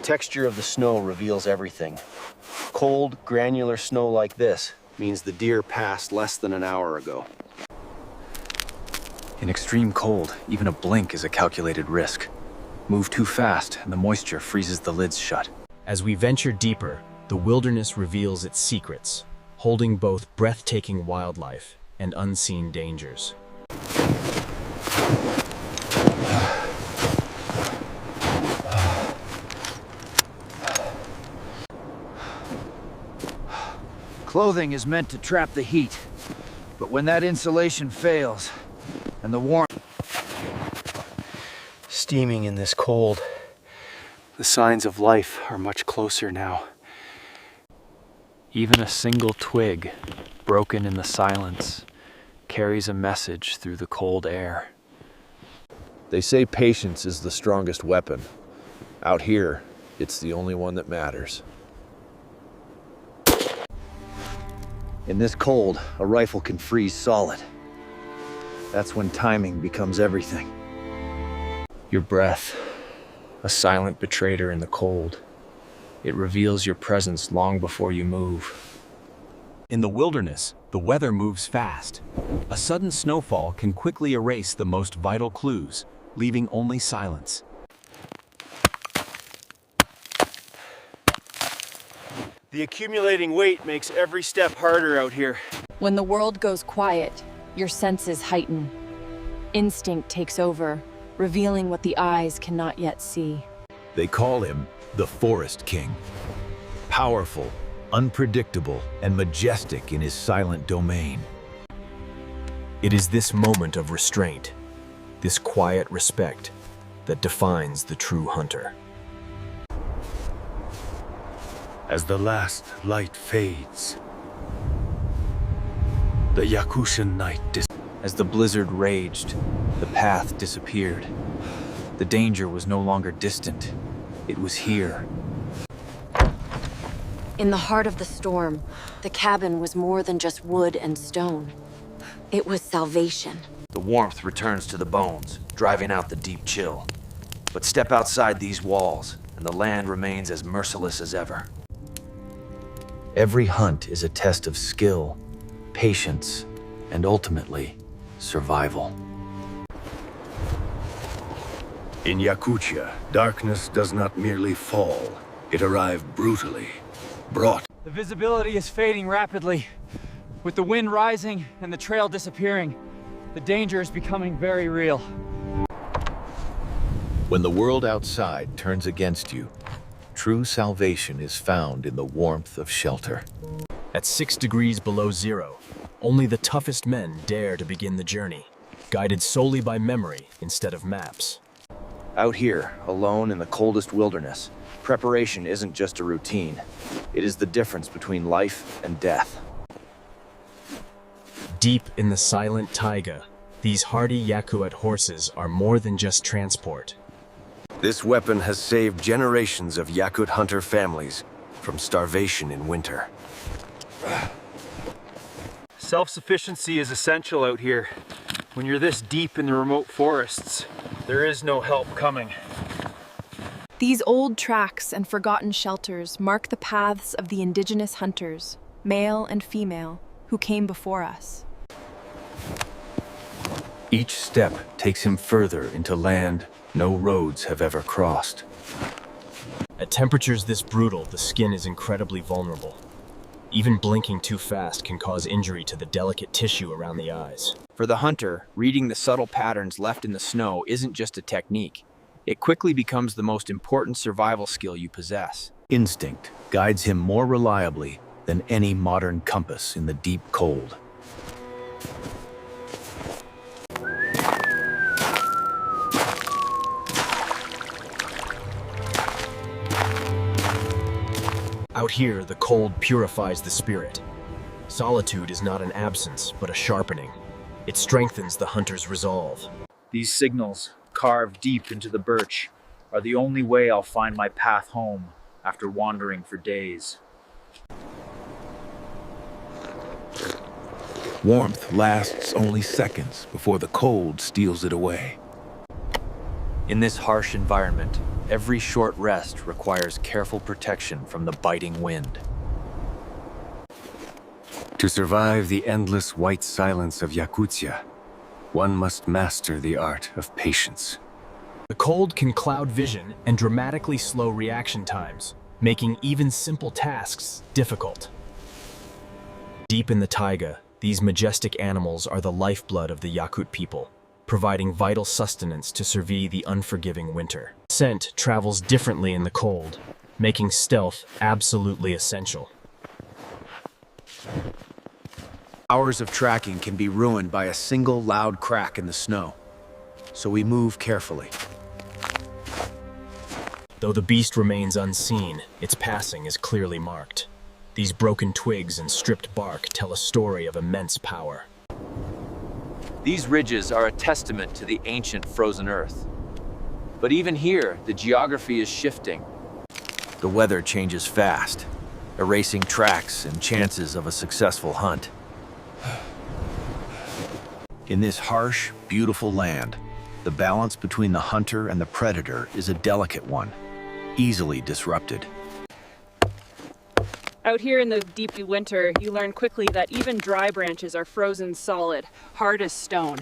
texture of the snow reveals everything. Cold, granular snow like this means the deer passed less than an hour ago. In extreme cold, even a blink is a calculated risk. Move too fast, and the moisture freezes the lids shut. As we venture deeper, the wilderness reveals its secrets, holding both breathtaking wildlife and unseen dangers. Clothing is meant to trap the heat, but when that insulation fails and the warmth... Steaming in this cold. The signs of life are much closer now. Even a single twig, broken in the silence, carries a message through the cold air. They say patience is the strongest weapon. Out here, it's the only one that matters. In this cold, a rifle can freeze solid. That's when timing becomes everything. Your breath, a silent betrayer in the cold. It reveals your presence long before you move. In the wilderness, the weather moves fast. A sudden snowfall can quickly erase the most vital clues, leaving only silence. The accumulating weight makes every step harder out here. When the world goes quiet, your senses heighten. Instinct takes over, revealing what the eyes cannot yet see. They call him the Forest King. Powerful, unpredictable, and majestic in his silent domain. It is this moment of restraint, this quiet respect, that defines the true hunter. As the last light fades, the Yakutian night As the blizzard raged, the path disappeared. The danger was no longer distant. It was here. In the heart of the storm, the cabin was more than just wood and stone. It was salvation. The warmth returns to the bones, driving out the deep chill. But step outside these walls, and the land remains as merciless as ever. Every hunt is a test of skill, patience, and ultimately, survival. In Yakutia, darkness does not merely fall. It arrived brutally, brought. The visibility is fading rapidly. With the wind rising and the trail disappearing, the danger is becoming very real. When the world outside turns against you, true salvation is found in the warmth of shelter. At 6 degrees below zero, only the toughest men dare to begin the journey, guided solely by memory instead of maps. Out here, alone in the coldest wilderness, preparation isn't just a routine. It is the difference between life and death. Deep in the silent taiga, these hardy Yakuat horses are more than just transport. This weapon has saved generations of Yakut hunter families from starvation in winter. Self-sufficiency is essential out here. When you're this deep in the remote forests, there is no help coming. These old tracks and forgotten shelters mark the paths of the indigenous hunters, male and female, who came before us. Each step takes him further into land no roads have ever crossed. At temperatures this brutal, the skin is incredibly vulnerable. Even blinking too fast can cause injury to the delicate tissue around the eyes. For the hunter, reading the subtle patterns left in the snow isn't just a technique. It quickly becomes the most important survival skill you possess. Instinct guides him more reliably than any modern compass in the deep cold. Out here, the cold purifies the spirit. Solitude is not an absence, but a sharpening. It strengthens the hunter's resolve. These signals, carved deep into the birch, are the only way I'll find my path home after wandering for days. Warmth lasts only seconds before the cold steals it away. In this harsh environment, Every short rest requires careful protection from the biting wind. To survive the endless white silence of Yakutia, one must master the art of patience. The cold can cloud vision and dramatically slow reaction times, making even simple tasks difficult. Deep in the taiga, these majestic animals are the lifeblood of the Yakut people, providing vital sustenance to survive the unforgiving winter. Scent travels differently in the cold, making stealth absolutely essential. Hours of tracking can be ruined by a single loud crack in the snow, so we move carefully. Though the beast remains unseen, its passing is clearly marked. These broken twigs and stripped bark tell a story of immense power. These ridges are a testament to the ancient frozen earth. But even here, the geography is shifting. The weather changes fast, erasing tracks and chances of a successful hunt. In this harsh, beautiful land, the balance between the hunter and the predator is a delicate one, easily disrupted. Out here in the deep winter, you learn quickly that even dry branches are frozen solid, hard as stone.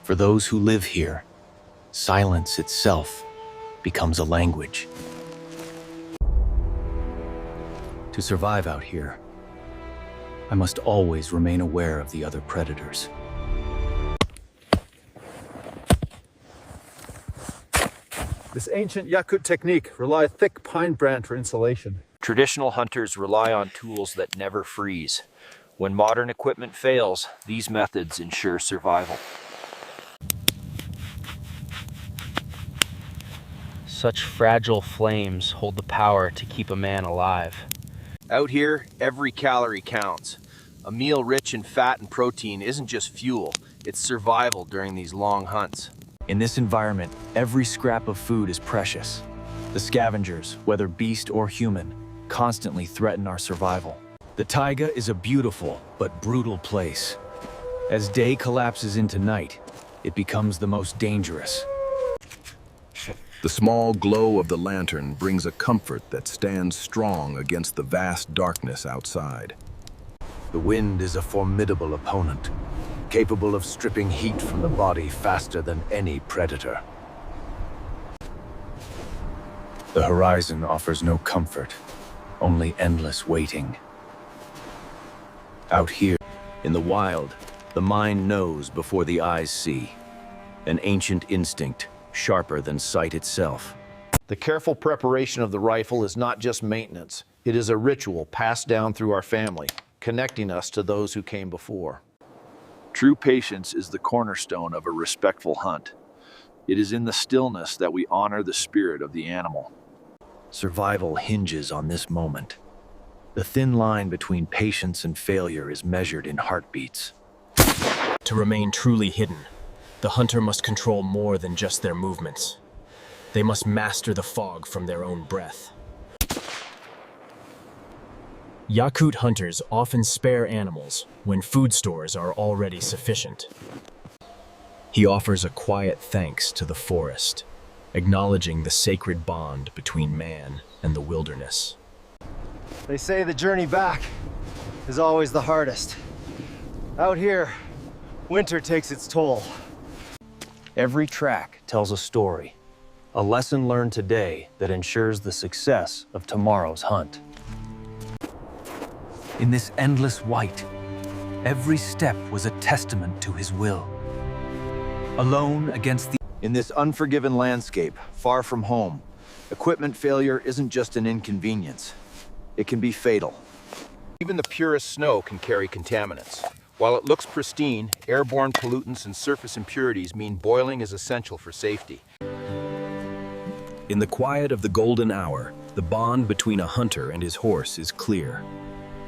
For those who live here, silence itself becomes a language. To survive out here, I must always remain aware of the other predators. This ancient Yakut technique relies thick pine branch for insulation. Traditional hunters rely on tools that never freeze. When modern equipment fails, these methods ensure survival. Such fragile flames hold the power to keep a man alive. Out here, every calorie counts. A meal rich in fat and protein isn't just fuel, it's survival during these long hunts. In this environment, every scrap of food is precious. The scavengers, whether beast or human, constantly threaten our survival. The taiga is a beautiful but brutal place. As day collapses into night, it becomes the most dangerous. The small glow of the lantern brings a comfort that stands strong against the vast darkness outside. The wind is a formidable opponent, capable of stripping heat from the body faster than any predator. The horizon offers no comfort, only endless waiting. Out here, in the wild, the mind knows before the eyes see. An ancient instinct, sharper than sight itself. The careful preparation of the rifle is not just maintenance. It is a ritual passed down through our family, connecting us to those who came before. True patience is the cornerstone of a respectful hunt. It is in the stillness that we honor the spirit of the animal. Survival hinges on this moment. The thin line between patience and failure is measured in heartbeats. To remain truly hidden, the hunter must control more than just their movements. They must master the fog from their own breath. Yakut hunters often spare animals when food stores are already sufficient. He offers a quiet thanks to the forest, acknowledging the sacred bond between man and the wilderness. They say the journey back is always the hardest. Out here, winter takes its toll. Every track tells a story, a lesson learned today that ensures the success of tomorrow's hunt. In this endless white, every step was a testament to his will. Alone against the... In this unforgiven landscape, far from home, equipment failure isn't just an inconvenience. It can be fatal. Even the purest snow can carry contaminants. While it looks pristine, airborne pollutants and surface impurities mean boiling is essential for safety. In the quiet of the golden hour, the bond between a hunter and his horse is clear.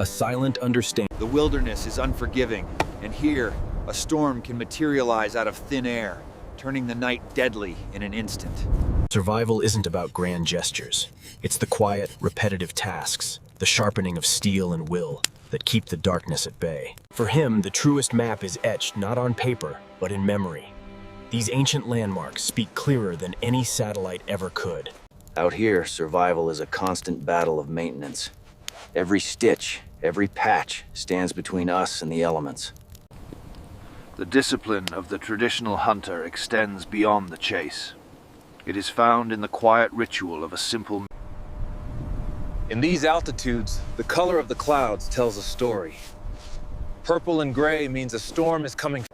A silent understanding. The wilderness is unforgiving, and here, a storm can materialize out of thin air, turning the night deadly in an instant. Survival isn't about grand gestures. It's the quiet, repetitive tasks, the sharpening of steel and will, that keep the darkness at bay. For him, the truest map is etched not on paper, but in memory. These ancient landmarks speak clearer than any satellite ever could. Out here, survival is a constant battle of maintenance. Every stitch, every patch stands between us and the elements. The discipline of the traditional hunter extends beyond the chase. It is found in the quiet ritual of a simple... In these altitudes, the color of the clouds tells a story. Purple and gray means a storm is coming.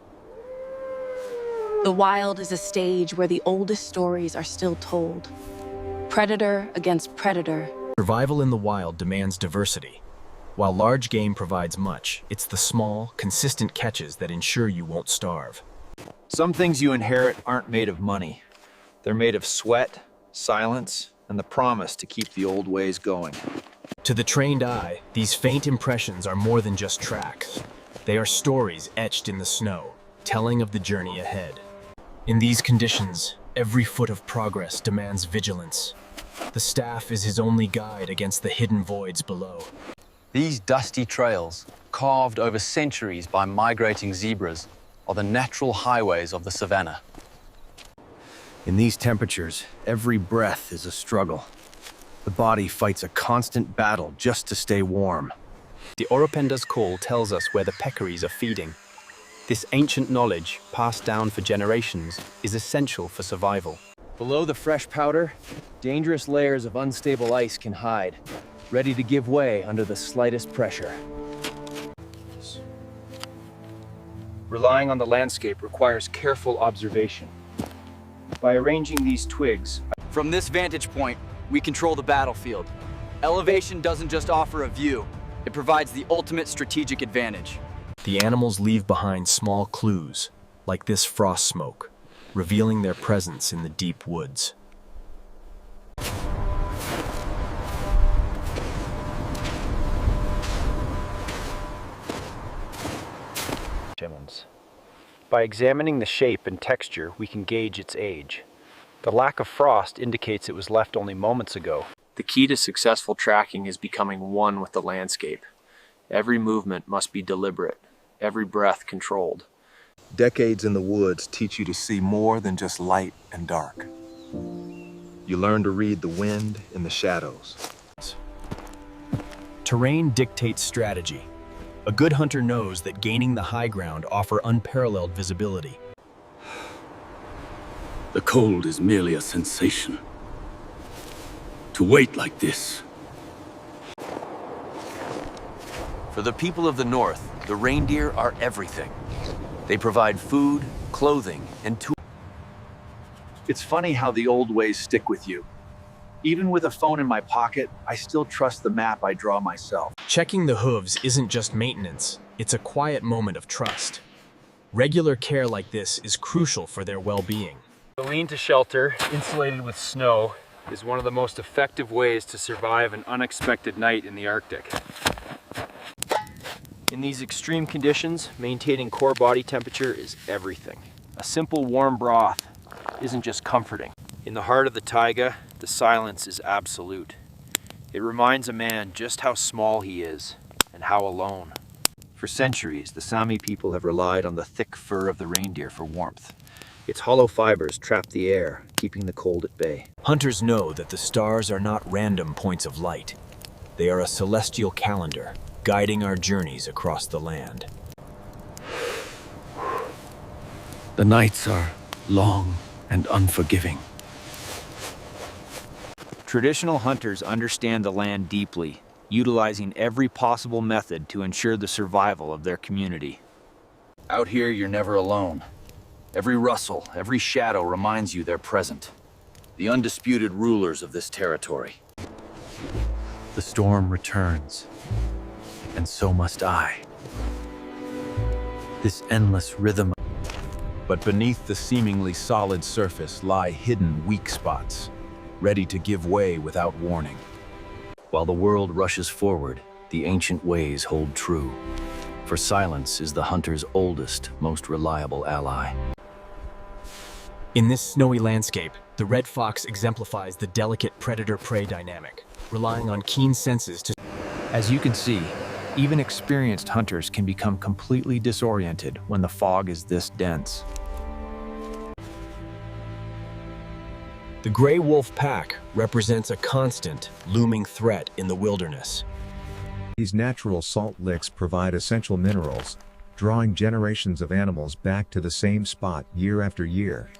The wild is a stage where the oldest stories are still told. Predator against predator. Survival in the wild demands diversity. While large game provides much, it's the small, consistent catches that ensure you won't starve. Some things you inherit aren't made of money. They're made of sweat, silence, and the promise to keep the old ways going. To the trained eye, these faint impressions are more than just tracks. They are stories etched in the snow, telling of the journey ahead. In these conditions, every foot of progress demands vigilance. The staff is his only guide against the hidden voids below. These dusty trails, carved over centuries by migrating zebras, are the natural highways of the savannah. In these temperatures, every breath is a struggle. The body fights a constant battle just to stay warm. The Oropenda's call tells us where the peccaries are feeding. This ancient knowledge, passed down for generations, is essential for survival. Below the fresh powder, dangerous layers of unstable ice can hide, ready to give way under the slightest pressure. Relying on the landscape requires careful observation. By arranging these twigs... From this vantage point, we control the battlefield. Elevation doesn't just offer a view, it provides the ultimate strategic advantage. The animals leave behind small clues, like this frost smoke, revealing their presence in the deep woods. By examining the shape and texture, we can gauge its age. The lack of frost indicates it was left only moments ago. The key to successful tracking is becoming one with the landscape. Every movement must be deliberate, every breath controlled. Decades in the woods teach you to see more than just light and dark. You learn to read the wind and the shadows. Terrain dictates strategy. A good hunter knows that gaining the high ground offers unparalleled visibility. The cold is merely a sensation. To wait like this. For the people of the north, the reindeer are everything. They provide food, clothing, and tools. It's funny how the old ways stick with you. Even with a phone in my pocket, I still trust the map I draw myself. Checking the hooves isn't just maintenance, it's a quiet moment of trust. Regular care like this is crucial for their well-being. The lean-to shelter, insulated with snow, is one of the most effective ways to survive an unexpected night in the Arctic. In these extreme conditions, maintaining core body temperature is everything. A simple warm broth isn't just comforting. In the heart of the taiga, the silence is absolute. It reminds a man just how small he is and how alone. For centuries, the Sami people have relied on the thick fur of the reindeer for warmth. Its hollow fibers trap the air, keeping the cold at bay. Hunters know that the stars are not random points of light. They are a celestial calendar, guiding our journeys across the land. The nights are long and unforgiving. Traditional hunters understand the land deeply, utilizing every possible method to ensure the survival of their community. Out here, you're never alone. Every rustle, every shadow reminds you they're present. The undisputed rulers of this territory. The storm returns, and so must I. This endless rhythm. But beneath the seemingly solid surface lie hidden weak spots, ready to give way without warning. While the world rushes forward, the ancient ways hold true. For silence is the hunter's oldest, most reliable ally. In this snowy landscape, the red fox exemplifies the delicate predator-prey dynamic, relying on keen senses to... As you can see, Even experienced hunters can become completely disoriented when the fog is this dense. The gray wolf pack represents a constant, looming threat in the wilderness. These natural salt licks provide essential minerals, drawing generations of animals back to the same spot year after year.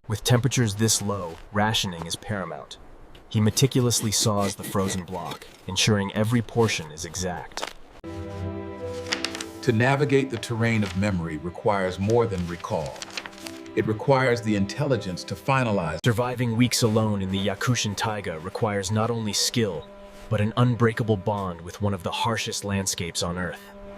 With temperatures this low, rationing is paramount. He meticulously saws the frozen block, ensuring every portion is exact. To navigate the terrain of memory requires more than recall. It requires the intelligence to finalize. Surviving weeks alone in the Yakutian Taiga requires not only skill, but an unbreakable bond with one of the harshest landscapes on Earth.